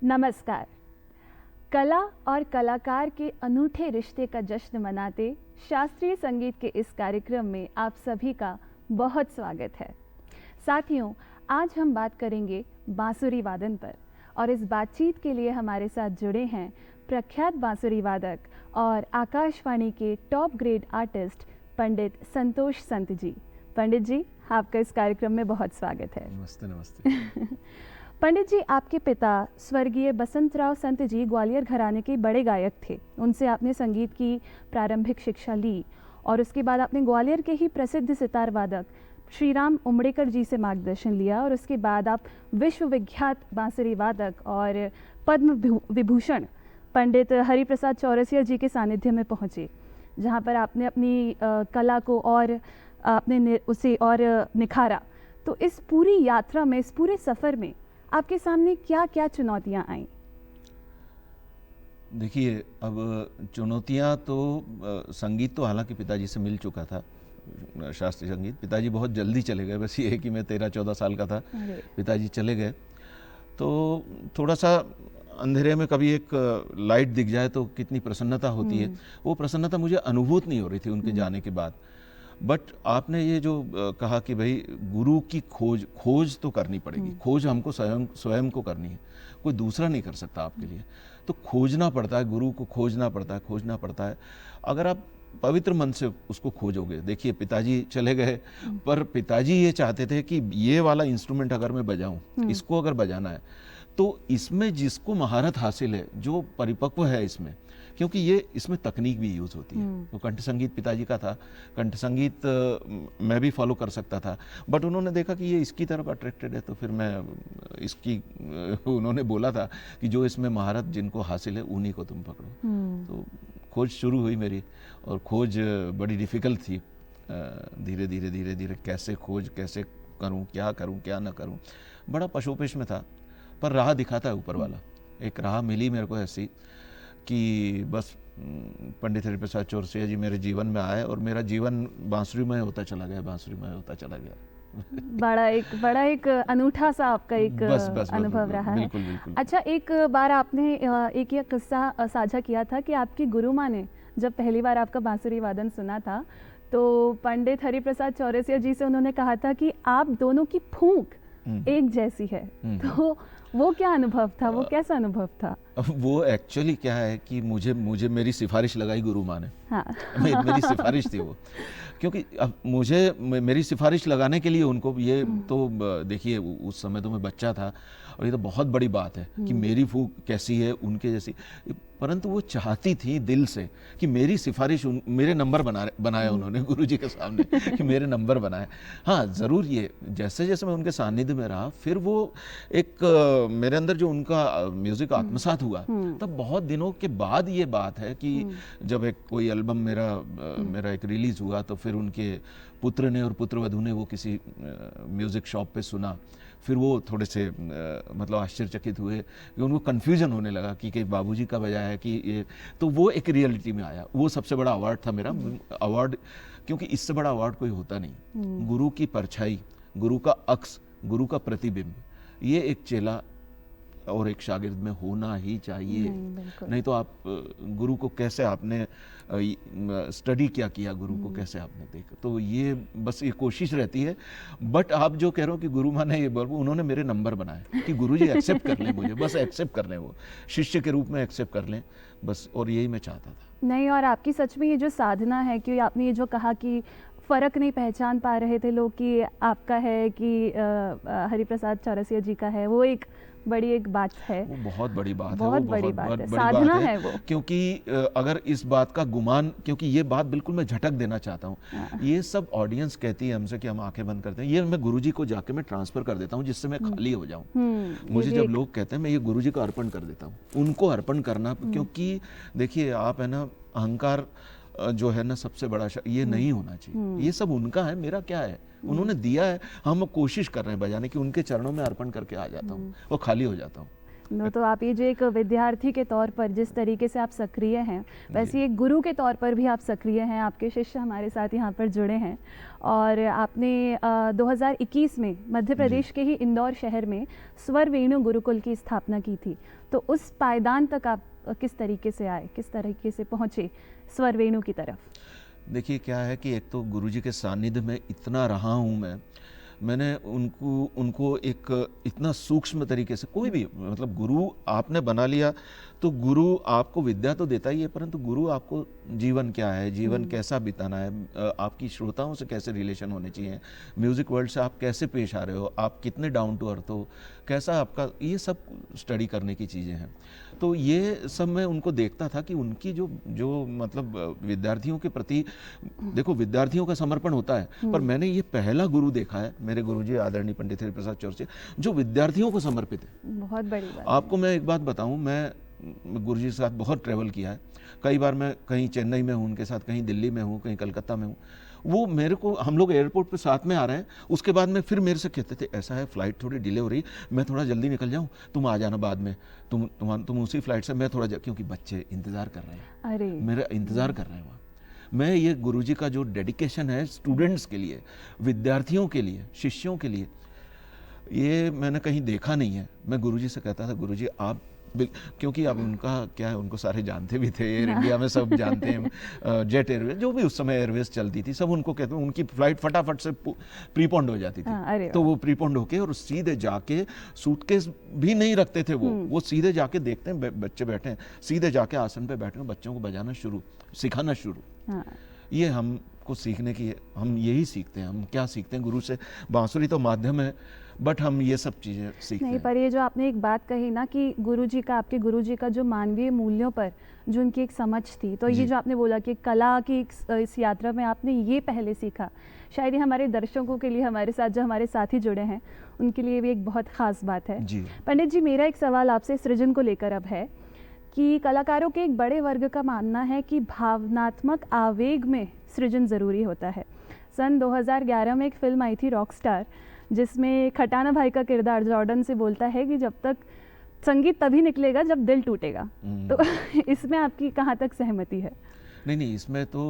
नमस्कार। कला और कलाकार के अनूठे रिश्ते का जश्न मनाते शास्त्रीय संगीत के इस कार्यक्रम में आप सभी का बहुत स्वागत है। साथियों, आज हम बात करेंगे बांसुरी वादन पर और इस बातचीत के लिए हमारे साथ जुड़े हैं प्रख्यात बांसुरी वादक और आकाशवाणी के टॉप ग्रेड आर्टिस्ट पंडित संतोष संत जी। पंडित जी, आपका इस कार्यक्रम में बहुत स्वागत है। नमस्ते नमस्ते। पंडित जी, आपके पिता स्वर्गीय बसंतराव संत जी ग्वालियर घराने के बड़े गायक थे। उनसे आपने संगीत की प्रारंभिक शिक्षा ली और उसके बाद आपने ग्वालियर के ही प्रसिद्ध सितार वादक श्री राम उमड़ेकर जी से मार्गदर्शन लिया और उसके बाद आप विश्वविख्यात बांसुरी वादक और पद्म विभूषण पंडित हरिप्रसाद चौरसिया जी के सानिध्य में पहुँचे, जहाँ पर आपने अपनी कला को और आपने उसे और निखारा। तो इस पूरी यात्रा में, इस पूरे सफ़र में आपके सामने क्या क्या चुनौतियां आईं? देखिए, अब चुनौतियां तो संगीत तो हालांकि पिताजी से मिल चुका था, शास्त्रीय संगीत। पिताजी बहुत जल्दी चले गए, बस ये है कि मैं 13-14 साल का था, पिताजी चले गए। तो थोड़ा सा अंधेरे में कभी एक लाइट दिख जाए तो कितनी प्रसन्नता होती है, वो प्रसन्नता मुझे अनुभूत नहीं हो रही थी उनके जाने के बाद। बट आपने ये जो कहा कि भाई गुरु की खोज तो करनी पड़ेगी, खोज हमको स्वयं को करनी है, कोई दूसरा नहीं कर सकता आपके लिए। तो खोजना पड़ता है, गुरु को खोजना पड़ता है। अगर आप पवित्र मन से उसको खोजोगे, देखिए पिताजी चले गए, पर पिताजी ये चाहते थे कि ये वाला इंस्ट्रूमेंट अगर मैं बजाऊं, इसको अगर बजाना है तो इसमें जिसको महारत हासिल है, जो परिपक्व है इसमें, क्योंकि ये इसमें तकनीक भी यूज़ होती है। तो कंठ संगीत पिताजी का था, कंठ संगीत मैं भी फॉलो कर सकता था, बट उन्होंने देखा कि ये इसकी तरफ अट्रैक्टेड है, तो फिर मैं इसकी उन्होंने बोला था कि जो इसमें महारत जिनको हासिल है उन्हीं को तुम पकड़ो। तो खोज शुरू हुई मेरी, और खोज बड़ी डिफ़िकल्ट थी। धीरे धीरे कैसे करूँ, क्या ना करूँ, बड़ा पशोपेश में था। पर राह दिखाता है ऊपर वाला, एक राह मिली मेरे को ऐसी कि बस पंडित हरिप्रसाद चौरसिया जी मेरे जीवन में आए और मेरा जीवन बांसुरीमय होता चला गया। बड़ा एक अनूठा सा आपका एक अनुभव रहा है। बिल्कुल। अच्छा, एक बार आपने एक ये किस्सा साझा किया था कि आपकी गुरु माँ ने जब पहली बार आपका बांसुरी वादन सुना था तो पंडित हरिप्रसाद चौरसिया जी से उन्होंने कहा था कि आप दोनों की फूंक एक जैसी है। तो वो क्या अनुभव था, वो कैसा अनुभव था? वो एक्चुअली क्या है कि मुझे मेरी सिफारिश लगाई गुरु माँ ने। हाँ। मेरी सिफारिश थी वो, क्योंकि अब मेरी सिफारिश लगाने के लिए उनको ये तो देखिए उस समय तो मैं बच्चा था और ये तो बहुत बड़ी बात है कि मेरी फूंक कैसी है उनके जैसी, परंतु वो चाहती थी दिल से कि मेरी सिफारिश मेरे नंबर बनाया उन्होंने गुरुजी के सामने कि मेरे नंबर बनाए। हाँ, ज़रूर ये जैसे जैसे मैं उनके सानिध्य में रहा, फिर वो एक मेरे अंदर जो उनका म्यूज़िक आत्मसात हुआ, तब बहुत दिनों के बाद ये बात है कि जब एक कोई एल्बम मेरा एक रिलीज़ हुआ, तो फिर उनके पुत्र ने और पुत्रवधू ने वो किसी म्यूज़िक शॉप पे सुना। फिर वो थोड़े से मतलब आश्चर्यचकित हुए कि उनको कन्फ्यूजन होने लगा कि बाबूजी का बजाया है कि ये, तो वो एक रियलिटी में आया। वो सबसे बड़ा अवार्ड था मेरा अवार्ड, क्योंकि इससे बड़ा अवार्ड कोई होता नहीं। गुरु की परछाई, गुरु का अक्स, गुरु का प्रतिबिंब, ये एक चेला और एक शागिर्द में होना ही चाहिए। नहीं तो आप गुरु को कैसे आपने स्टडी क्या किया, गुरु को कैसे आपने देखा। तो ये बस ये कोशिश रहती है। बट आप जो कह रहे हो कि गुरु माँ ने ये बोल, उन्होंने मेरे नंबर बनाए कि गुरु जी एक्सेप्ट कर लें मुझे, बस एक्सेप्ट कर लें, वो शिष्य के रूप में एक्सेप्ट कर लें बस, और यही मैं चाहता था। नहीं, और आपकी सच में ये जो साधना है कि आपने ये जो कहा कि फ़र्क नहीं पहचान पा रहे थे लोग कि आपका है कि हरिप्रसाद चौरसिया जी का है, वो एक बड़ी एक बात है। वो बहुत बड़ी बात है, बहुत बड़ी बात है, साधना है वो। क्योंकि अगर इस बात का गुमान, क्योंकि ये बात बिल्कुल मैं झटक देना चाहता हूँ, ये सब ऑडियंस कहती है हमसे कि हम आंखें बंद करते हैं, ये मैं गुरुजी को जाके मैं ट्रांसफर कर देता हूँ जिससे मैं खाली हो जाऊँ। मुझे जब लोग कहते हैं, मैं ये गुरुजी को अर्पण कर देता हूँ, उनको अर्पण करना, क्योंकि देखिए आप है ना, अहंकार जो है ना सबसे बड़ा ये नहीं होना चाहिए। ये सब उनका है, मेरा क्या है, उन्होंने दिया है, हम कोशिश कर रहे हैं बजाने की, उनके चरणों में अर्पण करके आ जाता हूँ और खाली हो जाता हूँ। तो आप ये जो एक विद्यार्थी के तौर पर जिस तरीके से आप सक्रिय हैं, वैसे ही एक गुरु के तौर पर भी आप सक्रिय हैं। आपके शिष्य हमारे साथ यहाँ पर जुड़े हैं और आपने 2021 में मध्य प्रदेश के ही इंदौर शहर में स्वर वेणु गुरुकुल की स्थापना की थी। तो उस पायदान तक आप किस तरीके से आए, किस तरीके से पहुँचे स्वर वेणु की तरफ? देखिए क्या है कि एक तो गुरुजी के सानिध्य में इतना रहा हूँ मैंने उनको एक इतना सूक्ष्म तरीके से, कोई भी मतलब गुरु आपने बना लिया तो गुरु आपको विद्या तो देता ही है, परंतु गुरु आपको जीवन क्या है, जीवन कैसा बिताना है, आपकी श्रोताओं से कैसे रिलेशन होने चाहिए, म्यूज़िक वर्ल्ड से आप कैसे पेश आ रहे हो, आप कितने डाउन टू अर्थ हो, कैसा आपका, ये सब स्टडी करने की चीज़ें हैं। तो ये सब मैं उनको देखता था कि उनकी जो मतलब विद्यार्थियों के प्रति, देखो विद्यार्थियों का समर्पण होता है, पर मैंने ये पहला गुरु देखा है, मेरे गुरुजी आदरणीय पंडित हरि प्रसाद चौरसिया, जो विद्यार्थियों को समर्पित है। बहुत बड़ी बात। आपको मैं एक बात बताऊं, मैं गुरुजी के साथ बहुत ट्रैवल किया है। कई बार मैं कहीं चेन्नई में हूँ उनके साथ, कहीं दिल्ली में हूँ, कहीं कलकत्ता में हूँ। वो मेरे को, हम लोग एयरपोर्ट पे साथ में आ रहे हैं, उसके बाद में फिर मेरे से कहते थे ऐसा है फ्लाइट थोड़ी डिले हो रही, मैं थोड़ा जल्दी निकल जाऊँ, तुम आ जाना बाद में, तुम उसी फ्लाइट से, मैं थोड़ा क्योंकि बच्चे इंतज़ार कर रहे हैं, अरे मेरा इंतज़ार कर रहे हैं वहाँ। मैं ये गुरुजी का जो डेडिकेशन है स्टूडेंट्स के लिए, विद्यार्थियों के लिए, शिष्यों के लिए, ये मैंने कहीं देखा नहीं है। मैं गुरुजी से कहता था गुरुजी आप, क्योंकि अब उनका क्या है, उनको सारे जानते भी थे, एयर इंडिया में सब जानते हैं, जेट एयरवेज जो भी उस समय एयरवेज चलती थी, सब उनको कहते हैं, उनकी फ्लाइट फटाफट से प्रीपोन्ड हो जाती थी। तो वो प्रीपोन्ड होके और सीधे जाके, सूटकेस भी नहीं रखते थे वो सीधे जाके देखते हैं बच्चे बैठे हैं, सीधे जाके आसन पे बैठे हैं, बच्चों को बजाना शुरू, सिखाना शुरू। ये हमको सीखने की, हम यही सीखते हैं। हम क्या सीखते हैं गुरु से? बांसुरी तो माध्यम है, बट हम ये सब चीज़ें सीखते हैं। पर ये जो आपने एक बात कही ना कि गुरुजी का, आपके गुरुजी का जो मानवीय मूल्यों पर जो उनकी एक समझ थी, तो ये जो आपने बोला कि कला की इस यात्रा में आपने ये पहले सीखा, शायद ये हमारे दर्शकों के लिए, हमारे साथ जो हमारे साथी जुड़े हैं उनके लिए भी एक बहुत ख़ास बात है। पंडित जी, मेरा एक सवाल आपसे सृजन को लेकर अब है कि कलाकारों के एक बड़े वर्ग का मानना है कि भावनात्मक आवेग में सृजन ज़रूरी होता है। सन 2011 में एक फिल्म आई थी रॉकस्टार, जिसमें खटाना भाई का किरदार जॉर्डन से बोलता है कि जब तक संगीत तभी निकलेगा जब दिल टूटेगा। तो इसमें आपकी कहाँ तक सहमति है? नहीं, इसमें तो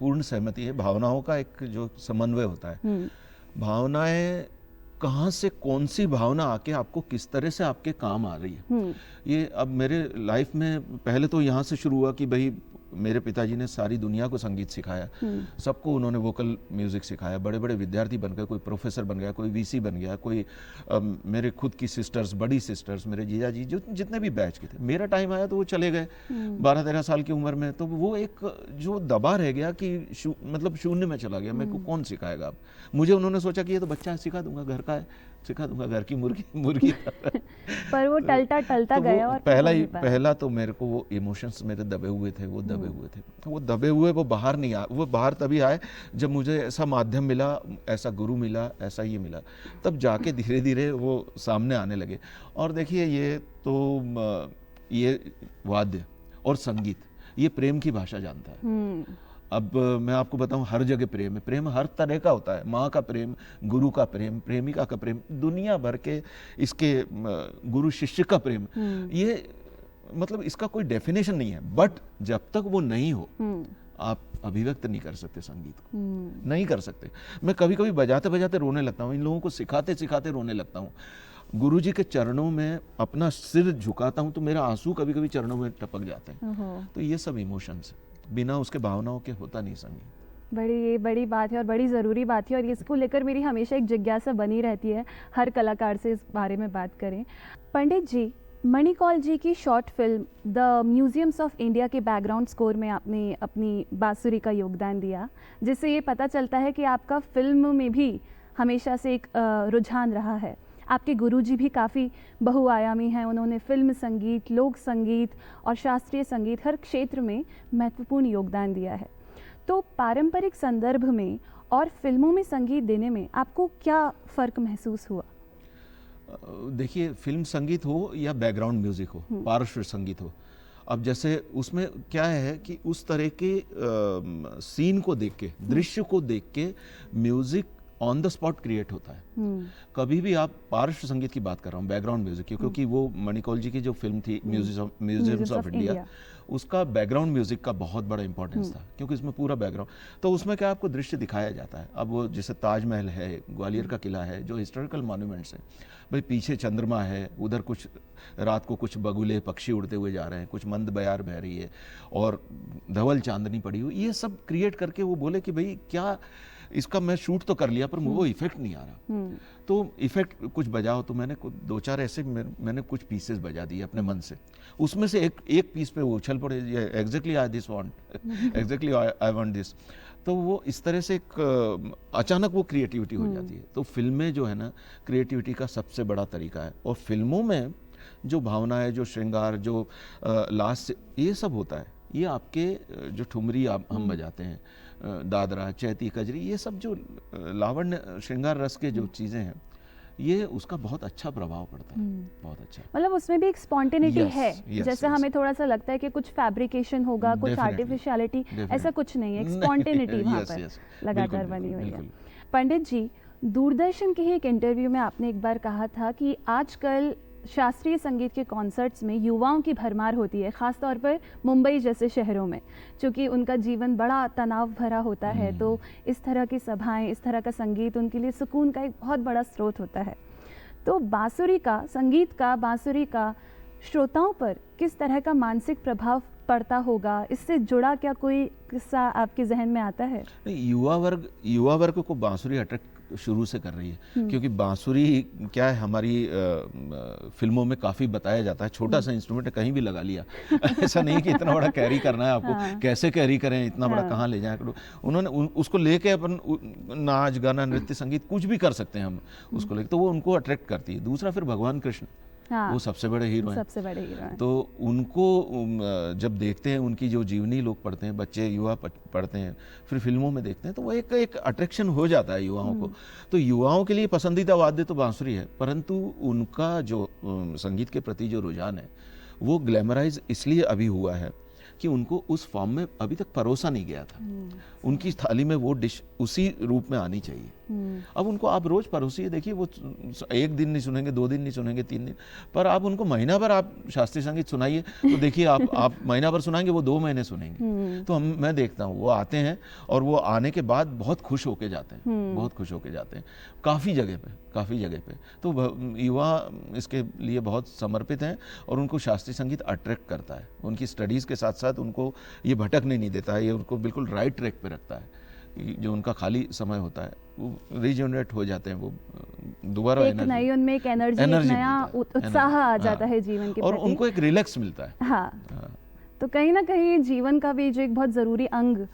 पूर्ण सहमति है। भावनाओं का एक जो समन्वय होता है, भावनाएं कहाँ से कौन सी भावना आके आपको किस तरह से आपके काम आ रही है, ये अब मेरे लाइफ में पहले तो यहाँ से शुरू हुआ कि भाई मेरे पिताजी ने सारी दुनिया को संगीत सिखाया, सबको उन्होंने वोकल म्यूजिक सिखाया, बड़े बड़े विद्यार्थी बन गए, कोई प्रोफेसर बन गया, कोई वीसी बन गया, कोई मेरे खुद की सिस्टर्स, बड़ी सिस्टर्स, मेरे जीजा जी जो जितने भी बैच के थे, मेरा टाइम आया तो वो चले गए 12-13 साल की उम्र में। तो वो एक जो दबा रह गया कि मतलब शून्य में चला गया, मेरे को कौन सिखाएगा अब? मुझे उन्होंने सोचा कि ये तो बच्चा है, सिखा दूंगा, घर का है, सिखा दूंगा, घर की मुर्गी पर वो टलता गया। और पहला तो मेरे को वो इमोशंस मेरे दबे हुए थे, वो दबे हुए वो बाहर नहीं आए। वो बाहर तभी आए जब मुझे ऐसा माध्यम मिला, ऐसा गुरु मिला, ऐसा ये मिला, तब जाके धीरे धीरे वो सामने आने लगे। और देखिए ये तो ये वाद्य और संगीत, ये प्रेम की भाषा जानता है। अब मैं आपको बताऊं, हर जगह प्रेम है, प्रेम हर तरह का होता है, माँ का प्रेम, गुरु का प्रेम, प्रेमिका का प्रेम, दुनिया भर के इसके गुरु शिष्य का प्रेम, ये मतलब इसका कोई डेफिनेशन नहीं है। बट जब तक वो नहीं हो, आप अभिव्यक्त नहीं कर सकते संगीत को, नहीं कर सकते। मैं कभी कभी बजाते बजाते रोने लगता हूँ, इन लोगों को सिखाते सिखाते रोने लगता हूँ। गुरुजी के चरणों में अपना सिर झुकाता हूँ तो मेरा आंसू कभी कभी चरणों में टपक जाते हैं। तो ये सब इमोशंस है, बिना उसके भावनाओं के होता नहीं संगीत। बड़ी बात है और बड़ी ज़रूरी बात है, और इसको लेकर मेरी हमेशा एक जिज्ञासा बनी रहती है, हर कलाकार से इस बारे में बात करें। पंडित जी, मणिकौल जी की short film the museums of India के बैकग्राउंड स्कोर में आपने अपनी बांसुरी का योगदान दिया, जिससे ये पता चलता है कि आपका फिल्म में भी हमेशा से एक रुझान रहा है। आपके गुरुजी भी काफ़ी बहुआयामी हैं, उन्होंने फिल्म संगीत, लोक संगीत और शास्त्रीय संगीत हर क्षेत्र में महत्वपूर्ण योगदान दिया है। तो पारंपरिक संदर्भ में और फिल्मों में संगीत देने में आपको क्या फ़र्क महसूस हुआ? देखिए, फिल्म संगीत हो या बैकग्राउंड म्यूजिक हो, पार्श्व संगीत हो, अब जैसे उसमें क्या है कि उस तरह के सीन को देख के, दृश्य को देख के music on the spot create होता है। कभी भी आप पार्श्व संगीत की बात कर रहा हूँ, बैकग्राउंड म्यूजिक की, क्योंकि वो मणिकौल जी की जो फिल्म थी म्यूजियम्स ऑफ इंडिया, उसका बैकग्राउंड म्यूजिक का बहुत बड़ा इंपॉर्टेंस था, क्योंकि उसमें पूरा बैकग्राउंड, तो उसमें क्या आपको दृश्य दिखाया जाता है। अब वो जैसे ताजमहल है, ग्वालियर का किला है, जो हिस्टोरिकल मॉन्यूमेंट्स है, भाई पीछे चंद्रमा है, उधर कुछ रात को कुछ बगुले पक्षी उड़ते हुए जा रहे हैं, कुछ मंद बयार बह रही है और धवल चांदनी पड़ी हुई, ये सब क्रिएट करके वो बोले कि भाई क्या इसका मैं शूट तो कर लिया पर वो इफेक्ट नहीं आ रहा, तो इफेक्ट कुछ बजाओ। तो मैंने दो चार ऐसे मैंने कुछ पीसेस बजा दिए अपने मन से, उसमें से एक पीस पे वो उछल पड़े, exactly I this want, exactly I want this, तो वो इस तरह से अचानक वो क्रिएटिविटी हो जाती है। तो फिल्में जो है ना, क्रिएटिविटी का सबसे बड़ा तरीका है, और फिल्मों में जो भावना है, जो श्रृंगार, जो लास्ट, ये सब होता है। ये आपके जो ठुमरी हम बजाते हैं, दादरा, चैती, कजरी, ये सब जो लावण्य श्रृंगार रस के जो चीज़ें हैं, ये उसका बहुत अच्छा प्रभाव पड़ता है, बहुत अच्छा। मतलब उसमें भी एक स्पॉन्टेनिटी है, जैसे हमें थोड़ा सा लगता है कि कुछ फैब्रिकेशन होगा, कुछ आर्टिफिशियलिटी, ऐसा कुछ नहीं है, एक स्पॉन्टेनिटी वहाँ पर लगातार बनी हुई है। पंडित जी, दूरदर्शन के ही एक इंटरव्यू में आपने एक बार कहा था कि आजकल शास्त्रीय संगीत के कॉन्सर्ट्स में युवाओं की भरमार होती है, ख़ास तौर पर मुंबई जैसे शहरों में, क्योंकि उनका जीवन बड़ा तनाव भरा होता है, तो इस तरह की सभाएं, इस तरह का संगीत उनके लिए सुकून का एक बहुत बड़ा स्रोत होता है। तो बांसुरी का, संगीत का, बांसुरी का श्रोताओं पर किस तरह का मानसिक प्रभाव पड़ता होगा? इससे जुड़ा क्या कोई किस्सा आपके जहन में आता है? युवा वर्ग को बांसुरी अट्रैक्ट शुरू से कर रही है, क्योंकि बांसुरी क्या है, हमारी फिल्मों में काफ़ी बताया जाता है, छोटा सा इंस्ट्रूमेंट है, कहीं भी लगा लिया। ऐसा नहीं कि इतना बड़ा कैरी करना है आपको, कैसे कैरी करें, इतना बड़ा कहाँ ले जाएं। उन्होंने उसको लेके अपन नाच गाना नृत्य संगीत कुछ भी कर सकते हैं हम उसको लेके, तो वो उनको अट्रैक्ट करती है। दूसरा फिर भगवान कृष्ण, वो सबसे बड़े हीरो हैं, तो उनको जब देखते हैं, उनकी जो जीवनी लोग पढ़ते हैं, बच्चे युवा पढ़ते हैं, फिर फिल्मों में देखते हैं, तो वो एक अट्रैक्शन हो जाता है युवाओं को। तो युवाओं के लिए पसंदीदा वाद्य तो बांसुरी है, परंतु उनका जो संगीत के प्रति जो रुझान है, वो ग्लैमराइज इसलिए अभी हुआ है कि उनको उस फॉर्म में अभी तक परोसा नहीं गया था। उनकी थाली में वो डिश उसी रूप में आनी चाहिए। अब उनको आप रोज परोसिए, देखिए वो एक दिन नहीं सुनेंगे, 2 दिन नहीं सुनेंगे, 3 दिन, पर आप उनको महीना भर आप शास्त्रीय संगीत सुनाइए, तो देखिए आप महीना भर सुनाएंगे, वो 2 महीने सुनेंगे। तो मैं देखता हूँ वो आते हैं और वो आने के बाद बहुत खुश होके जाते हैं, बहुत खुश होके जाते हैं काफ़ी जगह पे। तो युवा इसके लिए बहुत समर्पित हैं और उनको शास्त्रीय संगीत अट्रैक्ट करता है, उनकी स्टडीज़ के साथ साथ उनको ये भटकने नहीं देता है, ये उनको बिल्कुल राइट ट्रैक पे रखता है। जो उनका खाली समय होता है वो रिजनरेट हो जाते हैं, वो दोबारा एक नई उनमें एक एनर्जी नया उत्साह आ जाता है जीवन के और प्रति, उनको एक रिलैक्स मिलता है। हाँ। तो कहीं ना कहीं जीवन का भी जो एक बहुत ज़रूरी अंग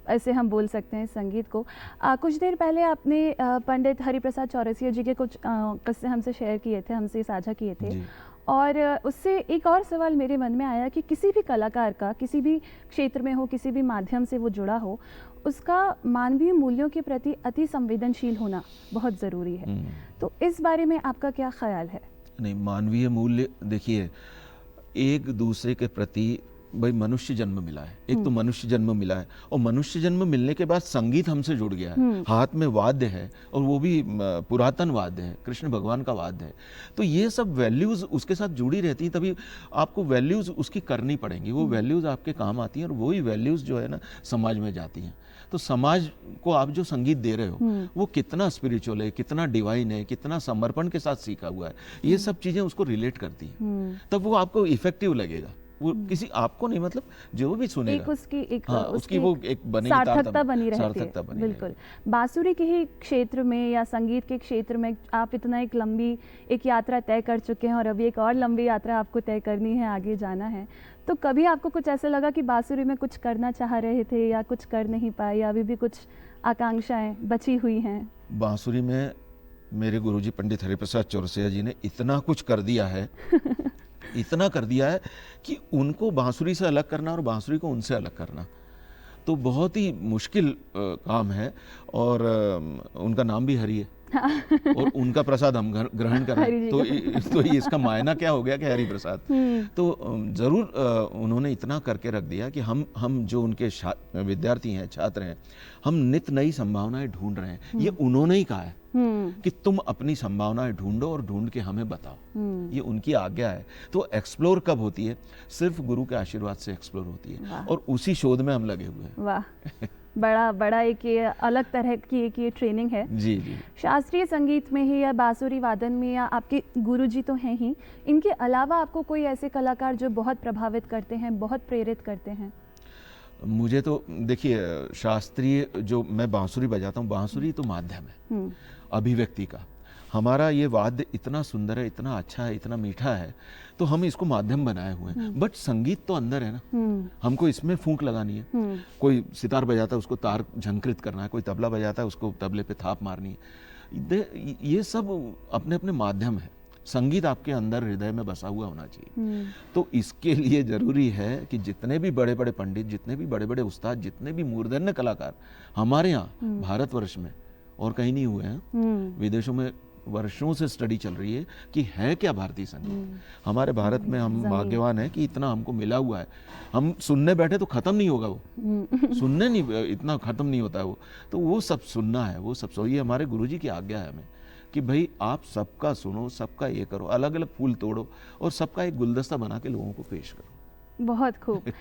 ऐसे हम बोल सकते हैं संगीत को। कुछ देर पहले आपने पंडित हरिप्रसाद चौरसिया जी के कुछ किस्से हमसे शेयर किए थे, हमसे साझा किए थे, और उससे एक और सवाल मेरे मन में आया कि किसी भी कलाकार का किसी भी क्षेत्र में हो, किसी भी माध्यम से वो जुड़ा हो, उसका मानवीय मूल्यों के प्रति अति संवेदनशील होना बहुत ज़रूरी है। तो इस बारे में आपका क्या ख्याल है? नहीं, मानवीय मूल्य देखिए, एक दूसरे के प्रति भाई मनुष्य जन्म मिला है, एक तो मनुष्य जन्म मिला है, और मनुष्य जन्म मिलने के बाद संगीत हमसे जुड़ गया है, हाथ में वाद्य है, और वो भी पुरातन वाद्य है, कृष्ण भगवान का वाद्य है। तो ये सब वैल्यूज़ उसके साथ जुड़ी रहती हैं, तभी आपको वैल्यूज़ उसकी करनी पड़ेंगी, वो वैल्यूज़ आपके काम आती हैं, और वही वैल्यूज़ जो है ना समाज में जाती हैं। तो समाज को आप जो संगीत दे रहे हो वो कितना स्पिरिचुअल है, कितना डिवाइन है, कितना समर्पण के साथ सीखा हुआ है, ये सब चीज़ें उसको रिलेट करती हैं, तब वो आपको इफेक्टिव लगेगा। वो किसी आपको नहीं, मतलब जो भी सुनेगा उसकी वो एक सार्थकता बनी रहती है। बिल्कुल। बांसुरी के ही क्षेत्र में या संगीत के क्षेत्र में आप इतना एक लंबी एक यात्रा तय कर चुके हैं और अभी एक और लंबी यात्रा आपको तय करनी है, आगे जाना है, तो कभी आपको कुछ ऐसा लगा कि बांसुरी में कुछ करना चाह रहे थे या कुछ कर नहीं पाए, या अभी भी कुछ आकांक्षाएं बची हुई हैं? बांसुरी में मेरे गुरुजी पंडित हरिप्रसाद चौरसिया जी ने इतना कुछ कर दिया है इतना कर दिया है कि उनको बांसुरी से अलग करना और बांसुरी को उनसे अलग करना तो बहुत ही मुश्किल काम है। और उनका नाम भी हरि है, और उनका प्रसाद हम ग्रहण कर रहे हरि हैं, जी तो इसका मायना क्या हो गया कि हरि प्रसाद। तो जरूर उन्होंने इतना करके रख दिया कि हम जो उनके विद्यार्थी हैं, छात्र हैं, हम नित नई संभावनाएं ढूंढ रहे हैं। ये उन्होंने ही कहा है कि तुम अपनी संभावनाएं ढूंढो और ढूंढ के हमें बताओ, ये उनकी आज्ञा है। तो एक्सप्लोर कब होती है? सिर्फ गुरु के आशीर्वाद से एक्सप्लोर होती है, और उसी शोध में हम लगे हुए हैं। वाह, बड़ा एक ये अलग तरह की एक ये ट्रेनिंग है। जी जी। शास्त्रीय संगीत में ही या बांसुरी वादन में, या आपके गुरुजी तो हैं ही, इनके अलावा आपको कोई ऐसे कलाकार जो बहुत प्रभावित करते हैं, बहुत प्रेरित करते हैं? मुझे तो देखिए, शास्त्रीय जो मैं बांसुरी बजाता हूँ, बांसुरी तो माध्यम है अभिव्यक्ति का। हमारा ये वाद्य इतना सुंदर है, इतना अच्छा है, इतना मीठा है, तो हम इसको माध्यम बनाए हुए हैं। बट संगीत तो अंदर है ना, हमको इसमें फूंक लगानी है। कोई सितार बजाता है, उसको तार झंकृत करना है, कोई तबला बजाता है, उसको तबले पे थाप मारनी है। ये सब अपने अपने माध्यम है। संगीत आपके अंदर हृदय में बसा हुआ होना चाहिए। तो इसके लिए जरूरी है कि जितने भी बड़े बड़े पंडित, जितने भी बड़े बड़े उस्ताद, जितने भी मूर्धन्य कलाकार हमारे यहाँ भारतवर्ष में, और कहीं नहीं हुए हैं, विदेशों में वर्षों से स्टडी चल रही है कि है क्या भारतीय संगीत। हमारे भारत में हम भाग्यवान हैं कि इतना हमको मिला हुआ है। हम सुनने बैठे तो खत्म नहीं होगा वो सुनने नहीं, इतना खत्म नहीं होता है वो। तो वो सब सुनना है, वो सब ये हमारे गुरुजी की आज्ञा है हमें कि भाई आप सबका सुनो, सबका ये करो, अलग अलग फूल तोड़ो और सबका एक गुलदस्ता बना के लोगों को पेश करो। बहुत खूब।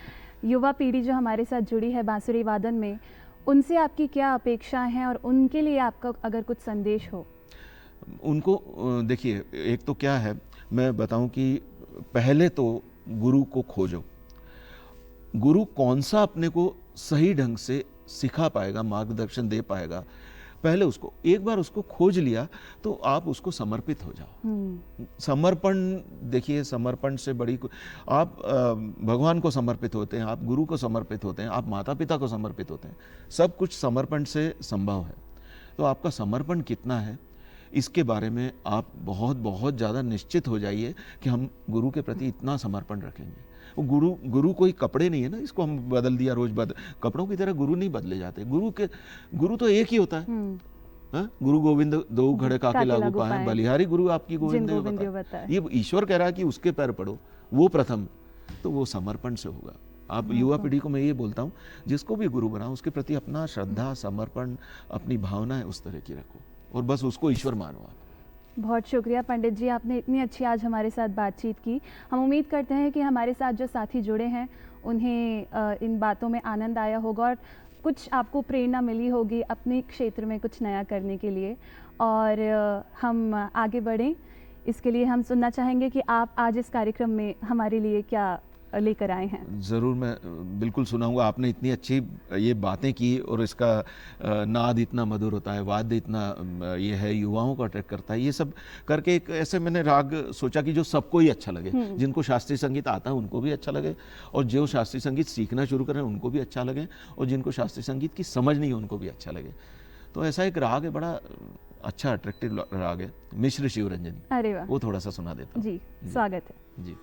युवा पीढ़ी जो हमारे साथ जुड़ी है बांसुरी वादन में, उनसे आपकी क्या अपेक्षाएं हैं, और उनके लिए आपका अगर कुछ संदेश हो? उनको देखिए, एक तो क्या है, मैं बताऊं कि पहले तो गुरु को खोजो। गुरु कौन सा अपने को सही ढंग से सिखा पाएगा, मार्गदर्शन दे पाएगा, पहले उसको एक बार उसको खोज लिया तो आप उसको समर्पित हो जाओ। समर्पण, देखिए समर्पण से बड़ी आप भगवान को समर्पित होते हैं, आप गुरु को समर्पित होते हैं, आप माता पिता को समर्पित होते हैं। सब कुछ समर्पण से संभव है। तो आपका समर्पण कितना है, इसके बारे में आप बहुत बहुत ज़्यादा निश्चित हो जाइए कि हम गुरु के प्रति इतना समर्पण रखेंगे। वो गुरु कोई कपड़े नहीं है ना, इसको हम बदल दिया रोज कपड़ों की तरह गुरु नहीं बदले जाते। गुरु तो एक ही होता है। गुरु गोविंद दो घड़े काके लागू पाए, बलिहारी गुरु आपकी गोविंद बताए। ये ईश्वर कह रहा है कि उसके पैर पड़ो, वो प्रथम। तो वो समर्पण से होगा। आप युवा पीढ़ी को मैं ये बोलता हूँ, जिसको भी गुरु बनाओ उसके प्रति अपना श्रद्धा, समर्पण, अपनी भावना है उस तरह की रखो, और बस उसको ईश्वर मानो आप। बहुत शुक्रिया पंडित जी, आपने इतनी अच्छी आज हमारे साथ बातचीत की। हम उम्मीद करते हैं कि हमारे साथ जो साथी जुड़े हैं उन्हें इन बातों में आनंद आया होगा, और कुछ आपको प्रेरणा मिली होगी अपने क्षेत्र में कुछ नया करने के लिए। और हम आगे बढ़ें, इसके लिए हम सुनना चाहेंगे कि आप आज इस कार्यक्रम में हमारे लिए क्या लेकर आए हैं। ज़रूर, मैं बिल्कुल सुनाऊंगा। आपने इतनी अच्छी ये बातें की, और इसका नाद इतना मधुर होता है, वाद्य इतना ये है, युवाओं को अट्रैक्ट करता है। ये सब करके एक ऐसे मैंने राग सोचा कि जो सबको ही अच्छा लगे, जिनको शास्त्रीय संगीत आता है उनको भी अच्छा लगे, और जो शास्त्रीय संगीत सीखना शुरू करें उनको भी अच्छा लगे, और जिनको शास्त्रीय संगीत की समझ नहीं है उनको भी अच्छा लगे। तो ऐसा एक राग है, बड़ा अच्छा अट्रैक्टिव राग है, मिश्र शिवरंजनी। अरे वाह, वो थोड़ा सा सुना देता हूं। जी, स्वागत है जी।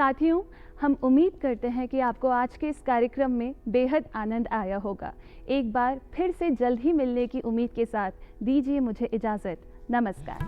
साथियों, हम उम्मीद करते हैं कि आपको आज के इस कार्यक्रम में बेहद आनंद आया होगा। एक बार फिर से जल्द ही मिलने की उम्मीद के साथ दीजिए मुझे इजाज़त। नमस्कार।